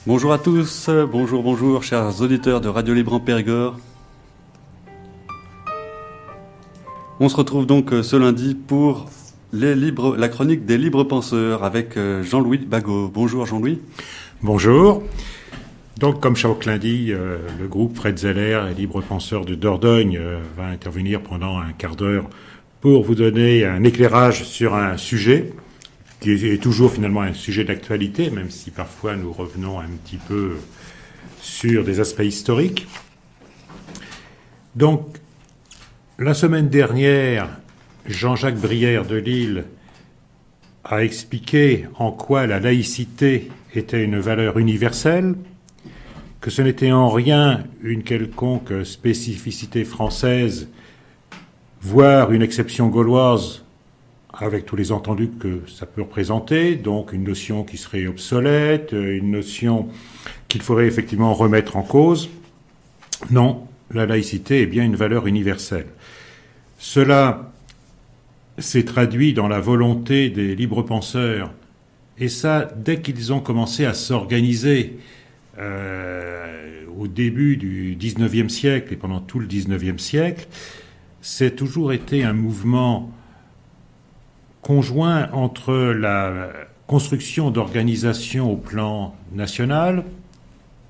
Bonjour à tous, bonjour, chers auditeurs de Radio Libre en Périgord. On se retrouve donc ce lundi pour la chronique des libres penseurs avec Jean-Louis Bagot. Bonjour Jean-Louis. Bonjour. Donc, comme chaque lundi, le groupe Fred Zeller et Libre Penseurs de Dordogne va intervenir pendant un quart d'heure pour vous donner un éclairage sur un sujet qui est toujours finalement un sujet d'actualité, même si parfois nous revenons un petit peu sur des aspects historiques. Donc, la semaine dernière, Jean-Jacques Brière de Lille a expliqué en quoi la laïcité était une valeur universelle, que ce n'était en rien une quelconque spécificité française, voire une exception gauloise, avec tous les entendus que ça peut représenter, donc une notion qui serait obsolète, une notion qu'il faudrait effectivement remettre en cause. Non, la laïcité est bien une valeur universelle. Cela s'est traduit dans la volonté des libres penseurs, et ça, dès qu'ils ont commencé à s'organiser au début du XIXe siècle et pendant tout le XIXe siècle, c'est toujours été un mouvement conjoint entre la construction d'organisations au plan national,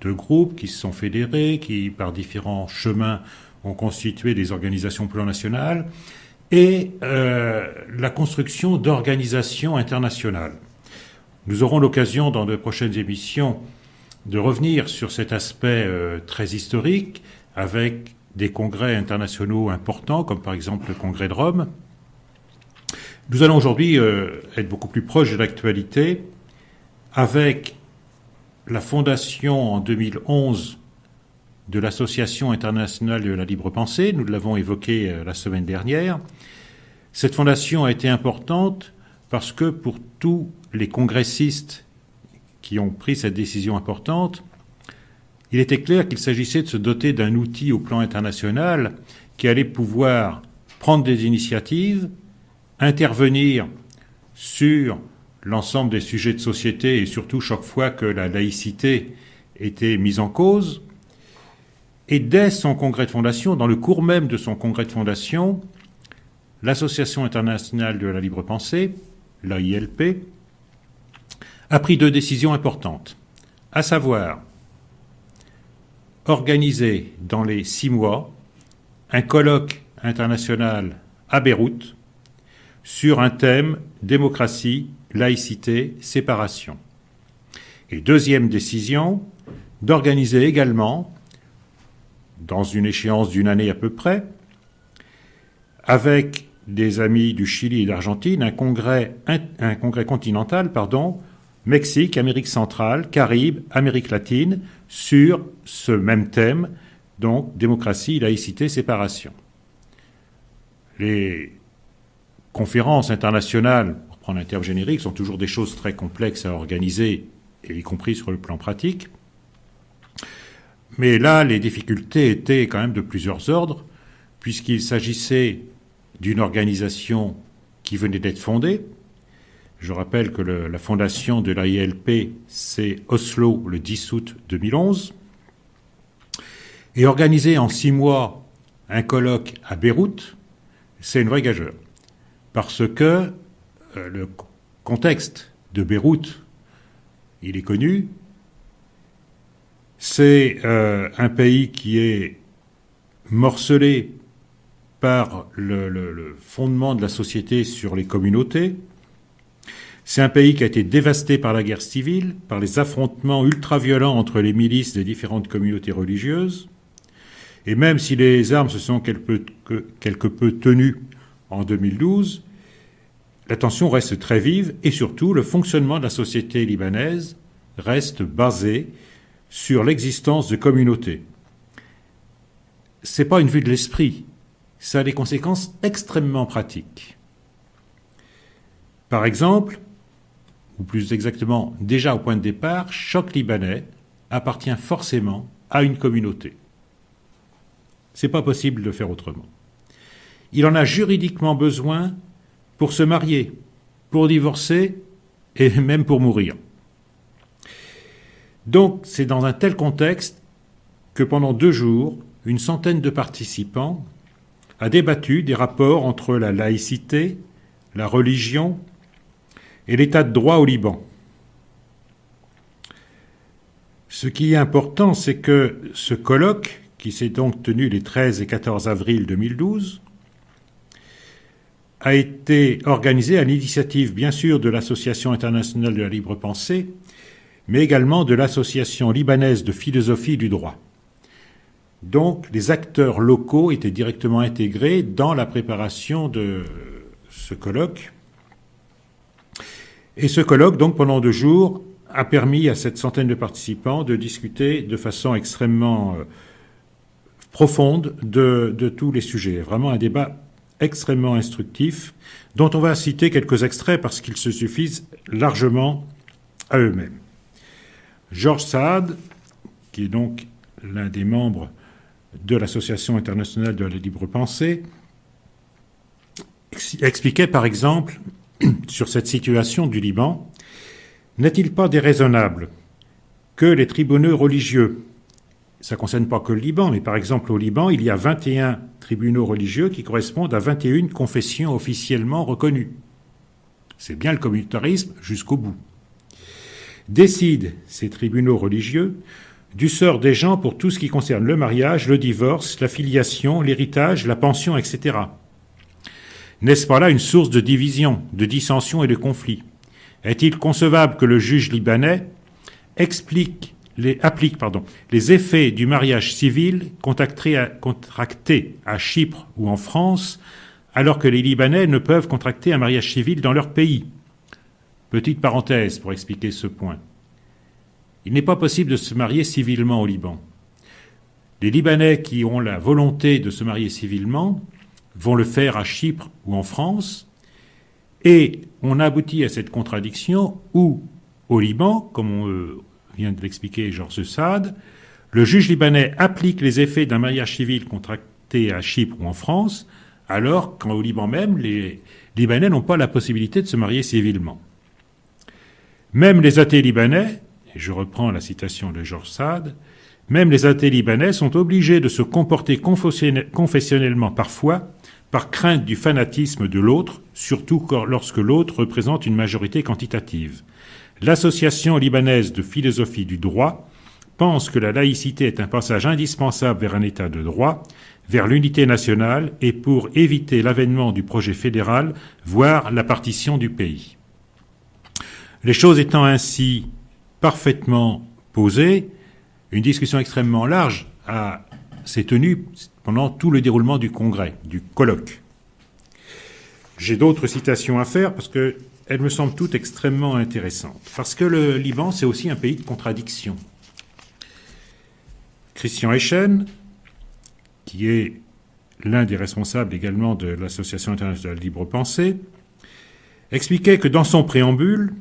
de groupes qui se sont fédérés, qui par différents chemins ont constitué des organisations au plan national, et la construction d'organisations internationales. Nous aurons l'occasion dans de prochaines émissions de revenir sur cet aspect très historique avec des congrès internationaux importants, comme par exemple le congrès de Rome. Nous allons aujourd'hui être beaucoup plus proches de l'actualité avec la fondation en 2011 de l'Association internationale de la libre pensée. Nous l'avons évoqué la semaine dernière. Cette fondation a été importante parce que pour tous les congressistes qui ont pris cette décision importante, il était clair qu'il s'agissait de se doter d'un outil au plan international qui allait pouvoir prendre des initiatives, intervenir sur l'ensemble des sujets de société et surtout chaque fois que la laïcité était mise en cause. Et dès son congrès de fondation, dans le cours même de son congrès de fondation, l'Association internationale de la libre pensée, l'AILP, a pris deux décisions importantes, à savoir organiser dans les 6 mois un colloque international à Beyrouth sur un thème démocratie, laïcité, séparation. Et deuxième décision, d'organiser également, dans une échéance d'une année à peu près, avec des amis du Chili et d'Argentine, un congrès continental, Mexique, Amérique centrale, Caraïbes, Amérique latine, sur ce même thème, donc démocratie, laïcité, séparation. Les conférences internationales, pour prendre un terme générique, sont toujours des choses très complexes à organiser, et y compris sur le plan pratique. Mais là, les difficultés étaient quand même de plusieurs ordres, puisqu'il s'agissait d'une organisation qui venait d'être fondée. Je rappelle que la fondation de l'AILP, c'est Oslo, le 10 août 2011. Et organiser en 6 mois un colloque à Beyrouth, c'est une vraie gageure. Parce que le contexte de Beyrouth, il est connu. C'est un pays qui est morcelé par le fondement de la société sur les communautés. C'est un pays qui a été dévasté par la guerre civile, par les affrontements ultra-violents entre les milices des différentes communautés religieuses. Et même si les armes se sont quelque peu tenues en 2012, la tension reste très vive et surtout le fonctionnement de la société libanaise reste basé sur l'existence de communautés. Ce n'est pas une vue de l'esprit, ça a des conséquences extrêmement pratiques. Par exemple, ou plus exactement déjà au point de départ, chaque Libanais appartient forcément à une communauté. C'est pas possible de faire autrement. Il en a juridiquement besoin pour se marier, pour divorcer et même pour mourir. Donc, c'est dans un tel contexte que pendant 2 jours, une centaine de participants a débattu des rapports entre la laïcité, la religion et l'état de droit au Liban. Ce qui est important, c'est que ce colloque, qui s'est donc tenu les 13 et 14 avril 2012, a été organisé à l'initiative, bien sûr, de l'Association internationale de la libre pensée, mais également de l'Association libanaise de philosophie du droit. Donc, les acteurs locaux étaient directement intégrés dans la préparation de ce colloque. Et ce colloque, donc, pendant 2 jours, a permis à cette centaine de participants de discuter de façon extrêmement profonde de tous les sujets. Vraiment un débat extrêmement instructif, dont on va citer quelques extraits parce qu'ils se suffisent largement à eux-mêmes. Georges Saad, qui est donc l'un des membres de l'Association internationale de la libre pensée, expliquait par exemple sur cette situation du Liban: n'est-il pas déraisonnable que les tribunaux religieux, ça ne concerne pas que le Liban, mais par exemple au Liban, il y a 21 tribunaux religieux qui correspondent à 21 confessions officiellement reconnues. C'est bien le communautarisme jusqu'au bout. Décident ces tribunaux religieux du sort des gens pour tout ce qui concerne le mariage, le divorce, la filiation, l'héritage, la pension, etc. N'est-ce pas là une source de division, de dissension et de conflit? Est-il concevable que le juge libanais applique les effets du mariage civil contracté à Chypre ou en France, alors que les Libanais ne peuvent contracter un mariage civil dans leur pays? Petite parenthèse pour expliquer ce point. Il n'est pas possible de se marier civilement au Liban. Les Libanais qui ont la volonté de se marier civilement vont le faire à Chypre ou en France, et on aboutit à cette contradiction où, au Liban, comme on vient de l'expliquer Georges Saad, le juge libanais applique les effets d'un mariage civil contracté à Chypre ou en France, alors qu'au Liban même, les Libanais n'ont pas la possibilité de se marier civilement. Même les athées libanais, et je reprends la citation de Georges Saad, même les athées libanais sont obligés de se comporter confessionnellement parfois, par crainte du fanatisme de l'autre, surtout lorsque l'autre représente une majorité quantitative. L'Association libanaise de philosophie du droit pense que la laïcité est un passage indispensable vers un État de droit, vers l'unité nationale et pour éviter l'avènement du projet fédéral, voire la partition du pays. Les choses étant ainsi parfaitement posées, une discussion extrêmement large s'est tenue pendant tout le déroulement du congrès, du colloque. J'ai d'autres citations à faire parce qu'elles me semblent toutes extrêmement intéressantes. Parce que le Liban, c'est aussi un pays de contradictions. Christian Eschen, qui est l'un des responsables également de l'Association internationale de la libre pensée, expliquait que dans son préambule,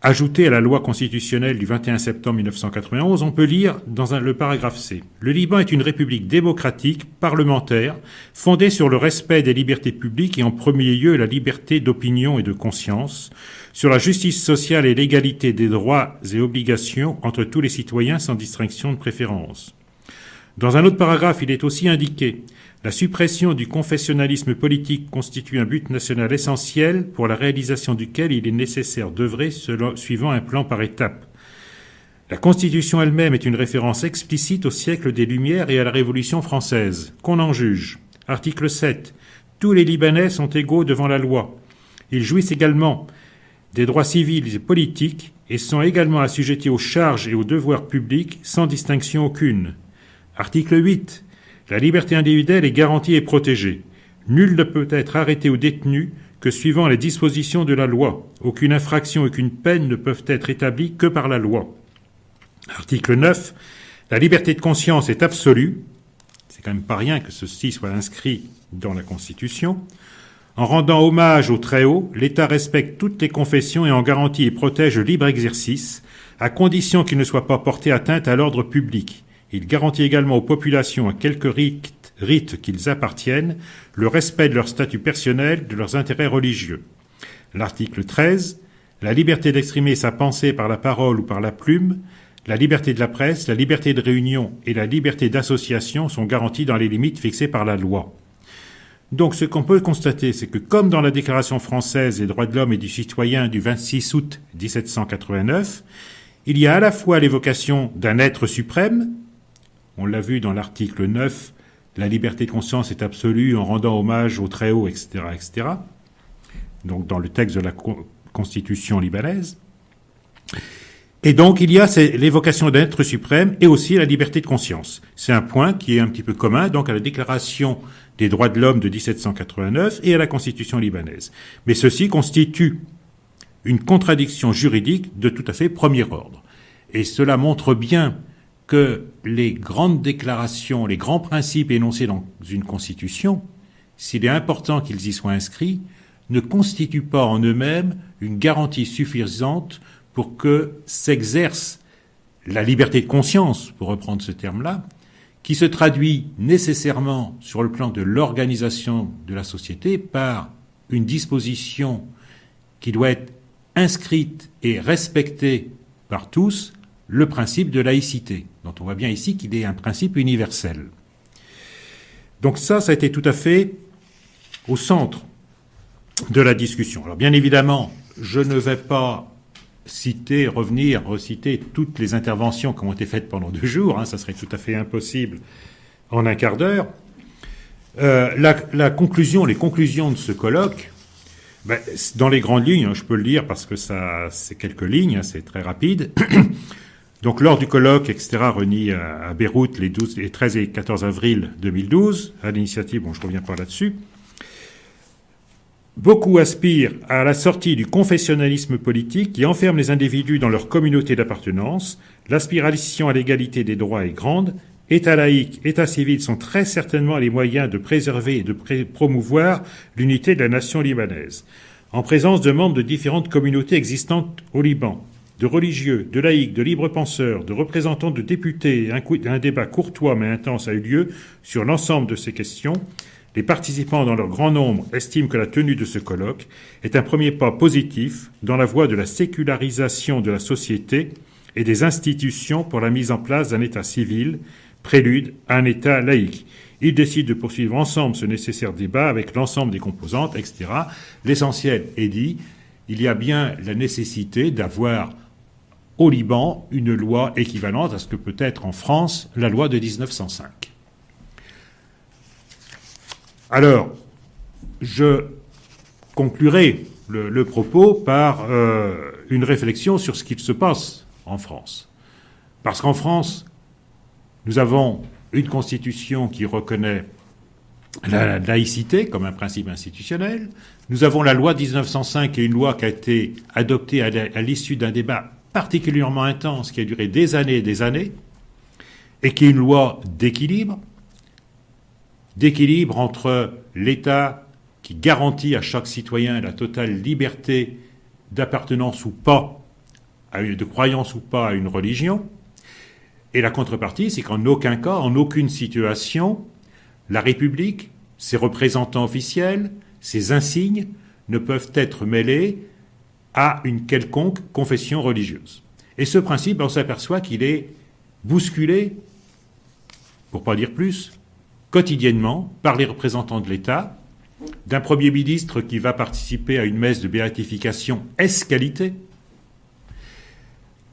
ajouté à la loi constitutionnelle du 21 septembre 1991, on peut lire dans le paragraphe C: « Le Liban est une république démocratique, parlementaire, fondée sur le respect des libertés publiques et en premier lieu la liberté d'opinion et de conscience, sur la justice sociale et l'égalité des droits et obligations entre tous les citoyens sans distinction de préférence. » Dans un autre paragraphe, il est aussi indiqué: la suppression du confessionnalisme politique constitue un but national essentiel pour la réalisation duquel il est nécessaire d'œuvrer suivant un plan par étapes. La Constitution elle-même est une référence explicite au siècle des Lumières et à la Révolution française. Qu'on en juge. Article 7. Tous les Libanais sont égaux devant la loi. Ils jouissent également des droits civils et politiques et sont également assujettis aux charges et aux devoirs publics sans distinction aucune. Article 8. La liberté individuelle est garantie et protégée. Nul ne peut être arrêté ou détenu que suivant les dispositions de la loi. Aucune infraction, aucune peine ne peuvent être établies que par la loi. Article 9. La liberté de conscience est absolue. C'est quand même pas rien que ceci soit inscrit dans la Constitution. En rendant hommage au Très-Haut, l'État respecte toutes les confessions et en garantit et protège le libre exercice, à condition qu'il ne soit pas porté atteinte à l'ordre public. Il garantit également aux populations, à quelques rites qu'ils appartiennent, le respect de leur statut personnel, de leurs intérêts religieux. L'article 13. La liberté d'exprimer sa pensée par la parole ou par la plume, la liberté de la presse, la liberté de réunion et la liberté d'association sont garanties dans les limites fixées par la loi. Donc ce qu'on peut constater, c'est que comme dans la Déclaration française des droits de l'homme et du citoyen du 26 août 1789, il y a à la fois l'évocation d'un être suprême, on l'a vu dans l'article 9, la liberté de conscience est absolue en rendant hommage au Très-Haut, etc., etc., donc dans le texte de la Constitution libanaise. Et donc il y a l'évocation d'un être suprême et aussi la liberté de conscience. C'est un point qui est un petit peu commun donc à la Déclaration des droits de l'homme de 1789 et à la Constitution libanaise. Mais ceci constitue une contradiction juridique de tout à fait premier ordre. Et cela montre bien que les grandes déclarations, les grands principes énoncés dans une constitution, s'il est important qu'ils y soient inscrits, ne constituent pas en eux-mêmes une garantie suffisante pour que s'exerce la liberté de conscience, pour reprendre ce terme-là, qui se traduit nécessairement sur le plan de l'organisation de la société par une disposition qui doit être inscrite et respectée par tous, le principe de laïcité, dont on voit bien ici qu'il est un principe universel. Donc ça a été tout à fait au centre de la discussion. Alors bien évidemment, je ne vais pas reciter toutes les interventions qui ont été faites pendant 2 jours, ça serait tout à fait impossible en un quart d'heure. Les conclusions de ce colloque, dans les grandes lignes, je peux le dire parce que c'est quelques lignes, c'est très rapide. Donc, lors du colloque, etc., réuni à Beyrouth les 13 et 14 avril 2012, à l'initiative, je ne reviens pas là-dessus, beaucoup aspirent à la sortie du confessionnalisme politique qui enferme les individus dans leur communauté d'appartenance. L'aspiration à l'égalité des droits est grande. État laïque, État civil sont très certainement les moyens de préserver et de promouvoir l'unité de la nation libanaise. En présence de membres de différentes communautés existantes au Liban, de religieux, de laïcs, de libres penseurs, de représentants de députés, un débat courtois mais intense a eu lieu sur l'ensemble de ces questions. Les participants, dans leur grand nombre, estiment que la tenue de ce colloque est un premier pas positif dans la voie de la sécularisation de la société et des institutions pour la mise en place d'un État civil, prélude à un État laïque. Ils décident de poursuivre ensemble ce nécessaire débat avec l'ensemble des composantes, etc. L'essentiel est dit, il y a bien la nécessité d'avoir au Liban une loi équivalente à ce que peut être en France la loi de 1905. Alors, je conclurai le propos par une réflexion sur ce qu'il se passe en France. Parce qu'en France, nous avons une constitution qui reconnaît la laïcité comme un principe institutionnel. Nous avons la loi 1905, qui est une loi qui a été adoptée à l'issue d'un débat particulièrement intense qui a duré des années et qui est une loi d'équilibre entre l'État qui garantit à chaque citoyen la totale liberté d'appartenance ou pas, de croyance ou pas à une religion. Et la contrepartie, c'est qu'en aucun cas, en aucune situation, la République, ses représentants officiels, ses insignes ne peuvent être mêlés à une quelconque confession religieuse. Et ce principe, on s'aperçoit qu'il est bousculé, pour pas dire plus, quotidiennement par les représentants de l'État, d'un Premier ministre qui va participer à une messe de béatification ès-qualité,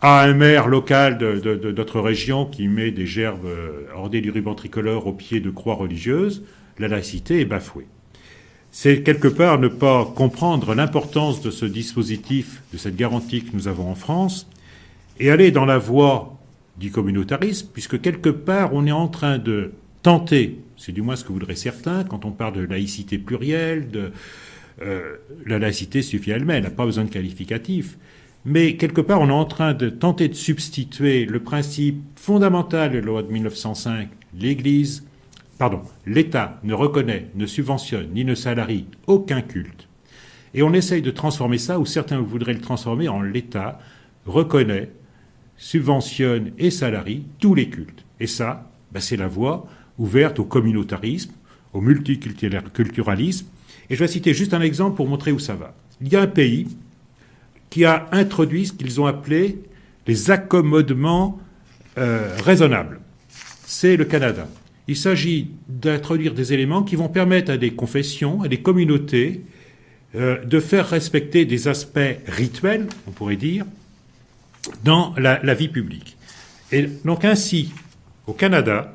à un maire local de notre région qui met des gerbes ornées du ruban tricolore au pied de croix religieuses, la laïcité est bafouée. C'est quelque part ne pas comprendre l'importance de ce dispositif, de cette garantie que nous avons en France, et aller dans la voie du communautarisme, puisque quelque part on est en train de tenter, c'est du moins ce que voudraient certains, quand on parle de laïcité plurielle, la laïcité suffit elle-même, elle n'a pas besoin de qualificatif, mais quelque part on est en train de tenter de substituer le principe fondamental de la loi de 1905, l'État ne reconnaît, ne subventionne, ni ne salarie aucun culte. Et on essaye de transformer ça, ou certains voudraient le transformer en l'État reconnaît, subventionne et salarie tous les cultes. Et ça, c'est la voie ouverte au communautarisme, au multiculturalisme. Et je vais citer juste un exemple pour montrer où ça va. Il y a un pays qui a introduit ce qu'ils ont appelé les accommodements raisonnables. C'est le Canada. Il s'agit d'introduire des éléments qui vont permettre à des confessions, à des communautés, de faire respecter des aspects rituels, on pourrait dire, dans la vie publique. Et donc ainsi, au Canada,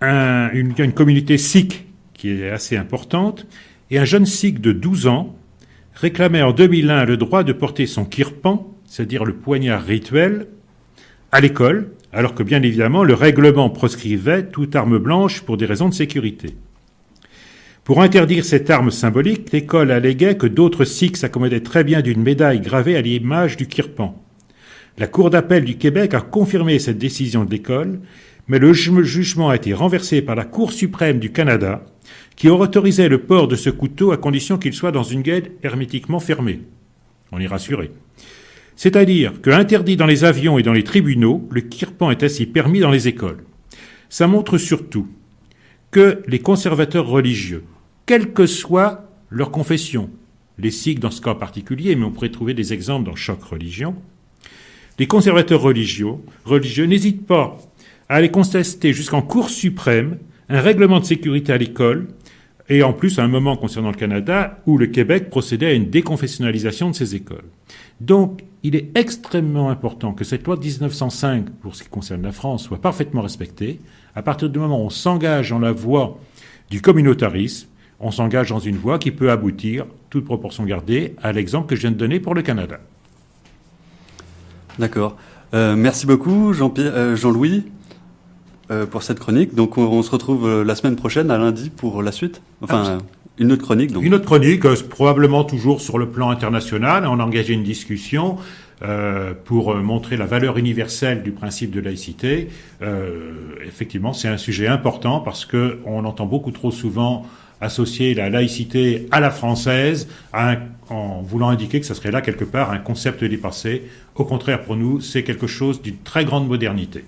il y a une communauté sikh qui est assez importante, et un jeune sikh de 12 ans réclamait en 2001 le droit de porter son kirpan, c'est-à-dire le poignard rituel, à l'école, alors que bien évidemment le règlement proscrivait toute arme blanche pour des raisons de sécurité. Pour interdire cette arme symbolique, l'école alléguait que d'autres sikhs s'accommodaient très bien d'une médaille gravée à l'image du kirpan. La Cour d'appel du Québec a confirmé cette décision de l'école, mais le jugement a été renversé par la Cour suprême du Canada, qui autorisait le port de ce couteau à condition qu'il soit dans une gaine hermétiquement fermée. On est rassuré. C'est-à-dire qu'interdit dans les avions et dans les tribunaux, le kirpan est ainsi permis dans les écoles. Ça montre surtout que les conservateurs religieux, quelle que soit leur confession, les sikhs dans ce cas particulier, mais on pourrait trouver des exemples dans chaque religion, les conservateurs religieux n'hésitent pas à aller contester jusqu'en Cour suprême un règlement de sécurité à l'école, et en plus à un moment concernant le Canada où le Québec procédait à une déconfessionnalisation de ses écoles. Donc, il est extrêmement important que cette loi de 1905, pour ce qui concerne la France, soit parfaitement respectée. À partir du moment où on s'engage dans la voie du communautarisme, on s'engage dans une voie qui peut aboutir, toute proportion gardée, à l'exemple que je viens de donner pour le Canada. D'accord. Merci beaucoup, Jean-Louis, pour cette chronique. Donc, on se retrouve la semaine prochaine, à lundi, pour la suite. Enfin, une autre chronique. Donc. Une autre chronique, probablement toujours sur le plan international. On a engagé une discussion pour montrer la valeur universelle du principe de laïcité. Effectivement, c'est un sujet important parce qu'on entend beaucoup trop souvent associer la laïcité à la française en voulant indiquer que ça serait là quelque part un concept dépassé. Au contraire, pour nous, c'est quelque chose d'une très grande modernité.